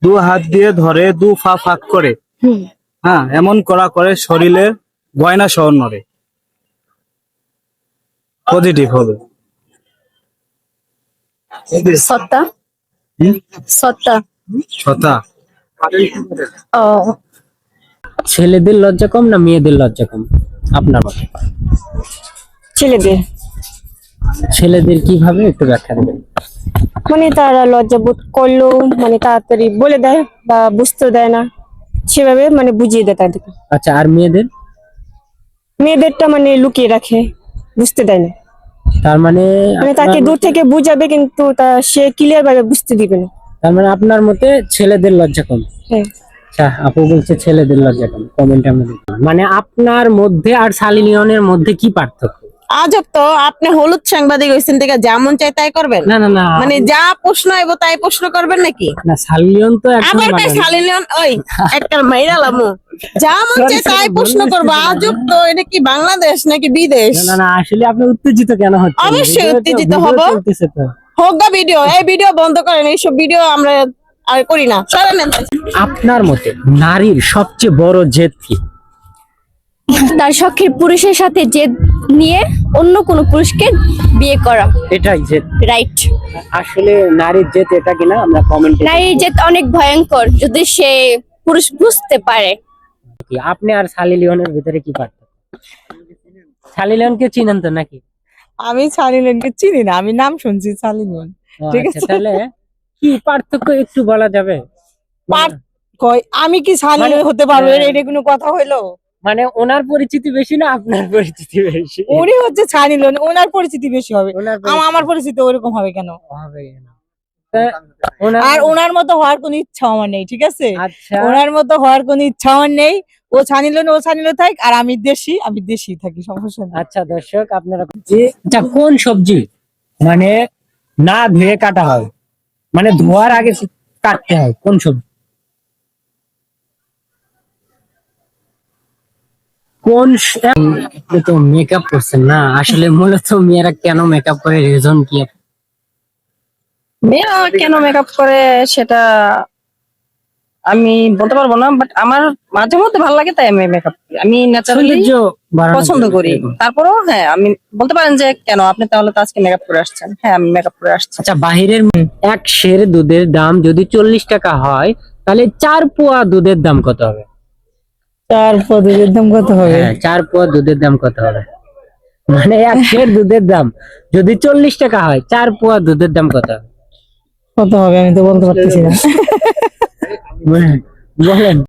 দু হাত দিয়ে ধরে দু পা ফাঁক করে, হুম। হ্যাঁ এমন করা করে শরীরের গয়না সহ নড়ে। পজিটিভ হবে। সত্তা। হুম? সত্তা। ছতা। ও, ছেলেদের লজ্জা কম না মেয়েদের লজ্জা কম আপনার মতে? ছেলেদের। ছেলেদের কিভাবে একটু ব্যাখ্যা দেবেন? মানে তারা লজ্জা বোধ করলেও মানে তাড়াতাড়ি বলে দেয় বা বুঝতে দেয় না, সেভাবে মানে বুঝিয়ে দেয় তাদেরকে। আচ্ছা, আর মেয়েদের? মেয়েদেরটা মানে লুকিয়ে রাখে, বুঝতে দেয় না। তার মানে মানে তাকে দূর থেকে বুঝাবে কিন্তু সে ক্লিয়ার ভাবে বুঝতে দিবে না। তার মানে আপনার মতে ছেলেদের লজ্জা কম। হ্যাঁ। আচ্ছা, আপু বলছে ছেলেদের লজ্জা কম, কমেন্টে আমরা দেখলাম। মানে আপনার মধ্যে আর সানি লিওনের মধ্যে কি পার্থক্য? আজব তো, আপনি হলুদ সাংবাদিক হইছেন থেকে যেমন চাই তাই করবেন? না না না, মানে যা প্রশ্ন আইবো তাই প্রশ্ন করবেন নাকি? না সানি লিওন তো একদম আবার কই বানান। সালিলিয়ন ওই একটা মাইরালামু যা মন চাই তাই প্রশ্ন করবো। আজব তো, এটা কি বাংলাদেশ নাকি বিদেশ? না না না, আসলে আপনি উত্তেজিত কেন হচ্ছেন? অবশ্যই ভিডিও তো- উত্তেজিত ভিডিও হব। চলতেছে তো। হোক গা ভিডিও, এই ভিডিও বন্ধ করেন, এইসব ভিডিও আমরা আর করি না, সরেন এখান থেকে। আপনার মতে নারীর সবচেয়ে বড় জেদ কি? তার শখের পুরুষের সাথে জেদ নিয়ে অন্য কোনো পুরুষকে বিয়ে করা। এটাই জেদ? রাইট। আসলে নারীর জেদ এটা কিনা আমরা কমেন্টে। নারীর জেদ অনেক ভয়ঙ্কর যদি সে পুরুষ বুঝতে পারে। আপনি আর সানি লিওনের ভিতরে কি পার্থক্য? সানি লিওনকে চিনেন তো নাকি? আমি সালিনকে চিনি না, আমি নাম শুনছি সালিন। ও ঠিক আচ্ছা, আছে। তাহলে কি পার্থক্য একটু বলা যাবে? কই আমি কি সালিন মানে- হতে পারবো? হ্যাঁ। এটা কোনো কথা হইলো? মানে ওনার পরিচিতি বেশি না আপনার পরিচিতি বেশি? উনি হচ্ছে সালিন, ওনার পরিচিতি বেশি হবে। ওনার আমার পরিচিতি ওরকম হবে কেন? হবে না। তা ওনার- আর ওনার মতো হওয়ার কোনো ইচ্ছা আমার নেই, ঠিক আছে? আচ্ছা, ওনার মতো হওয়ার কোনো ইচ্ছা আমার নেই। ও সানিল থাক, আর আমি দেশি থাকি, সমস্যা নেই। আচ্ছা দর্শক আপনারা যে আচ্ছা, কোন সবজি মানে না ধুয়ে কাটা হয়, মানে ধোয়ার আগে কাটতে হয়, কোন সবজি? আপনি তো মেকআপ করছেন না, আসলে মূলত মেয়েরা কেন মেকআপ করে, রিজন কি? মেয়েরা কেন মেকআপ করে সেটা আমি বলতে পারবো না, বাট আমার মাঝে মধ্যে ভালো লাগে তাই আমি মেকআপ করি। আমি ন্যাচারালি সৌন্দর্য বাড়ানোর পছন্দ জন্য। করি। তারপরেও হ্যাঁ, আমি বলতে পারেন যে কেন আপনি তাহলে তো আজকে মেকআপ করে আসছেন। হ্যাঁ, আমি মেকআপ করে আসছি। আচ্ছা, বাহিরের এক সের দুধের দাম যদি 40 টাকা হয়, তাহলে 4 পোয়া দুধের দাম কত হবে? তার পদের দাম কত হবে? হ্যাঁ, 4 পোয়া দুধের দাম কত হবে? মানে এক সের দুধের দাম যদি 40 টাকা হয়, 4 পোয়া দুধের দাম কত হবে? কত হবে আমি তো বলতে পারতেছি না। বলেন।